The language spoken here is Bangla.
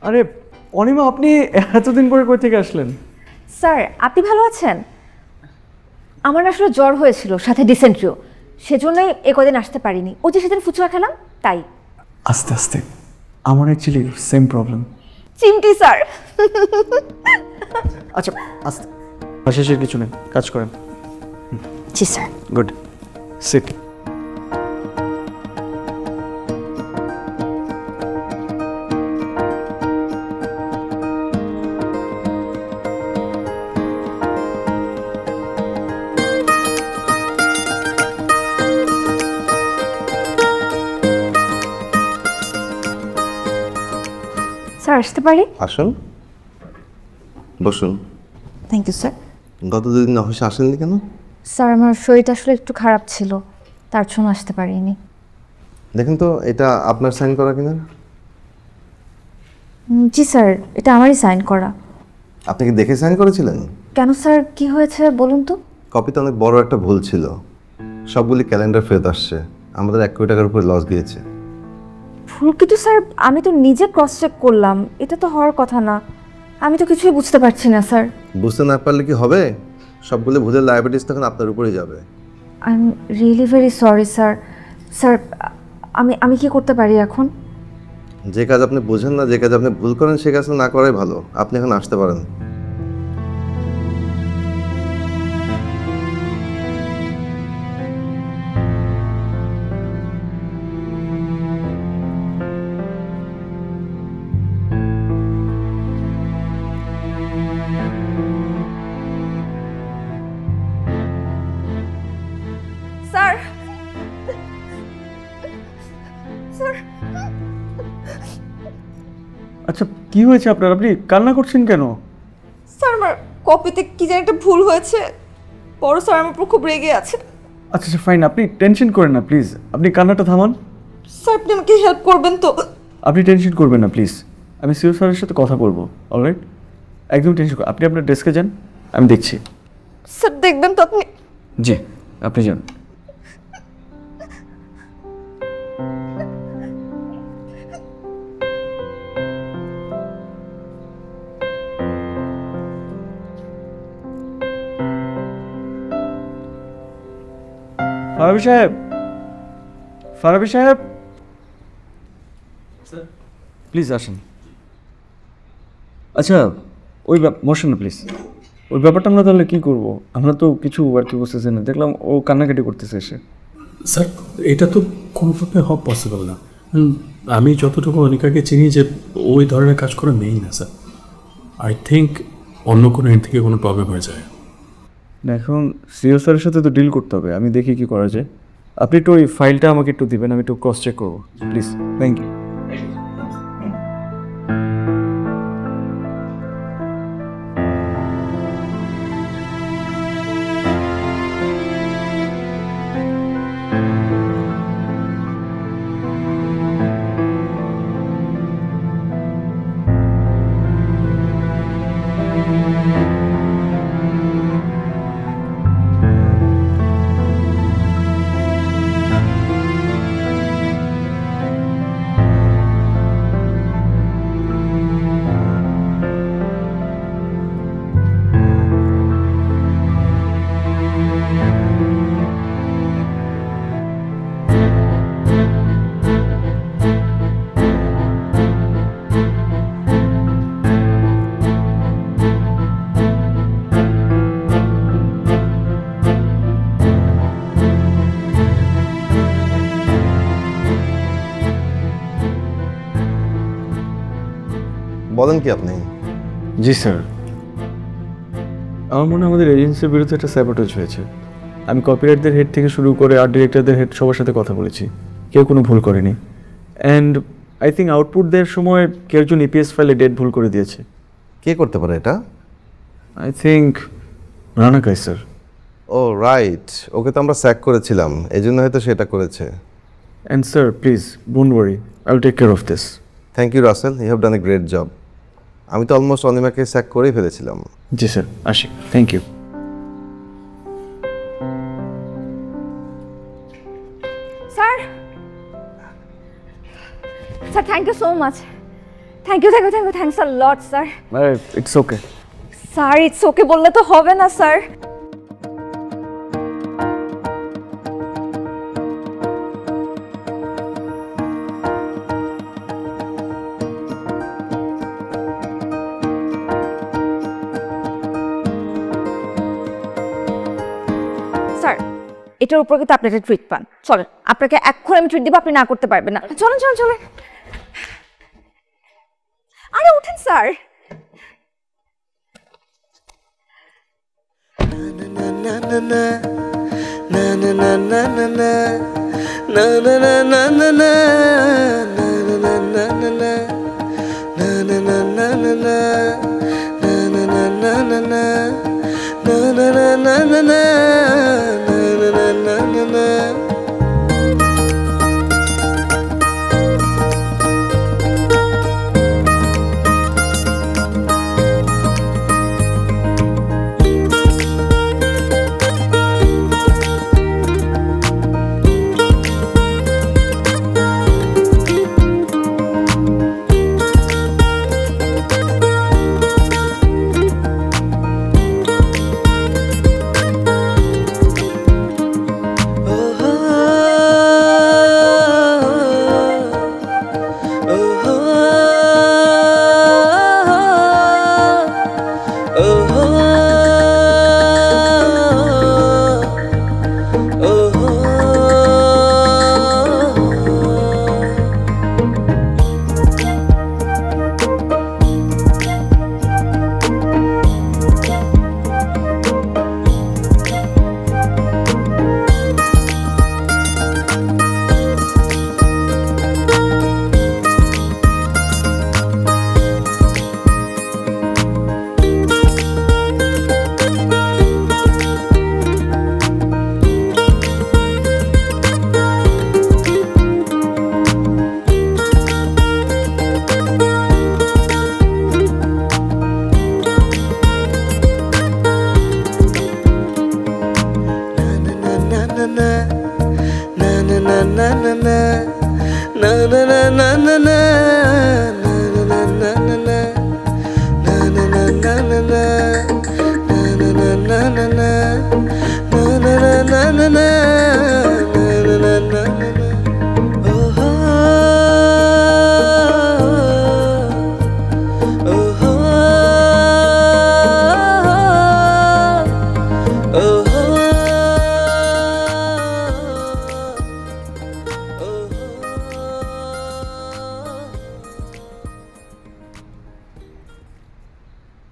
আরে অনিমা, আপনি এতদিন পরে কই থেকে আসলেন? স্যার আপনি ভালো আছেন? আমার আসলে জ্বর হয়েছিল, সাথে ডিসেন্ট্রিও, সেজন্যই এ কদিন আসতে পারিনি। ওই যে সেদিন ফুচকা খেলাম তাই। আস্তে আস্তে, আমার অ্যাকচুয়ালি সেম প্রবলেম। চিমটি স্যার। আচ্ছা আস্তে, শেষের কিছু নেই, কাজ করেন। জি স্যার। Good, sit. স্যার আসতে পারি? আসুন, বসুন। Thank you sir. গত দুদিন অফিসে আসেননি কেন? স্যার আমার শরীরটা আসলে একটু খারাপ ছিল, তার জন্য আসতে পারিনি। দেখুন তো এটা আপনার সাইন করা কিনা। জি স্যার, এটা আমারই সাইন করা। আপনি কি দেখে সাইন করেছিলেন? কেন স্যার, কি হয়েছে বলুন তো? কপিতে অনেক বড় একটা ভুল ছিল, সবগুলি ক্যালেন্ডার ফেরত আসছে, আমাদের 1 কোটি টাকার উপরে লস গিয়েছে। ভুল? কিন্তু স্যার আমি তো নিজে ক্রস চেক করলাম, এটা তো হওয়ার কথা না। আমি তো কিছুই বুঝতে পারছি না স্যার। বুঝতে না পারলে কি হবে, সবগুলো ভুলের লাইবিলিটিস তখন আপনার উপরেই যাবে। I am really very sorry sir. Sir আমি কি করতে পারি এখন? যে কাজ আপনি বোঝেন না, যে কাজ আপনি ভুল করেন, সে কাজ না করাই ভালো। আপনি এখন আসতে পারেন। স্যার স্যার আচ্ছা কি হয়েছে আপনার? আপনি কান্না করছেন কেন? স্যার আমার কপিতে কি জানি একটা ভুল হয়েছে, বড় স্যার আমার উপর খুব রেগে আছে। আচ্ছা আচ্ছা ফাইন, আপনি টেনশন করেন না প্লিজ, আপনি কান্নাটা থামান। স্যার আপনি আমাকে হেল্প করবেন তো? আপনি টেনশন করবেন না প্লিজ, আমি সিও স্যারের সাথে কথা বলবো। অলরাইট, একদম টেনশন করুন। আপনি আপনার ডেস্কে যান, আমি দেখছি। স্যার দেখবেন তো আপনি? জি, আপনি যান। ফারাবি সাহেব, ফারাবি সাহেব, প্লিজ আসেন। আচ্ছা ওই বসেন না প্লিজ। ওই ব্যাপারটা আমরা তাহলে কী করবো? আমরা তো কিছু আর কি বুঝতেছি না, দেখলাম ও কান্নাকাটি করতেছে এসে। স্যার এটা তো কোনোভাবে হওয়া পসিবল না। আমি যতটুকু অনিকাকে চিনি যে ওই ধরনের কাজ করে মেই না স্যার। আই থিঙ্ক অন্য কোনো এর থেকে কোনো প্রবলেম হয়ে যায়। না এখন সিও স্যারের সাথে তো ডিল করতে হবে, আমি দেখি কি করা যায়। আপনি একটু ওই ফাইলটা আমাকে একটু দিবেন, আমি একটু ক্রস চেক করবো প্লিজ। Thank you. বলেন কি আপনি? জি স্যার, আমার মনে হয় আমাদের এজেন্সির বিরুদ্ধে একটা স্যাবোটেজ হয়েছে। আমি কপিরাইটদের হেড থেকে শুরু করে আর্ট ডিরেক্টরদের হেড সবার সাথে কথা বলেছি, কেউ কোনো ভুল করেনি। অ্যান্ড আই থিঙ্ক আউটপুট দেওয়ার সময় কেউ একজন ইপিএস ফাইলে ডেট ভুল করে দিয়েছে। কে করতে পারে এটা? আই থিঙ্ক রানা কাই স্যার। ও রাইট, ওকে তো আমরা স্যাক করেছিলাম, এই জন্য হয়তো সেটা করেছে। And sir please don't worry, I will take care of this. Thank you Rasel, you have done a great job. আমি তো অলমোস্ট অনিমাকে স্যাক করেই ফেলেছিলাম। জি স্যার, আসি। Thank you. Sir sir thank you so much, thank you thanks a lot sir. It's okay. Sir it's ওকে বললে তো হবে না স্যার। স্যার এটার উপর কিন্তু আপনি একটা ট্রিট পান। চলেন, আপনাকে এক্ষুনি আমি ট্রিট দিব, আপনি না করতে পারবেন না। চলেন চলেন চলেন। আরে উঠেন sir. na na na na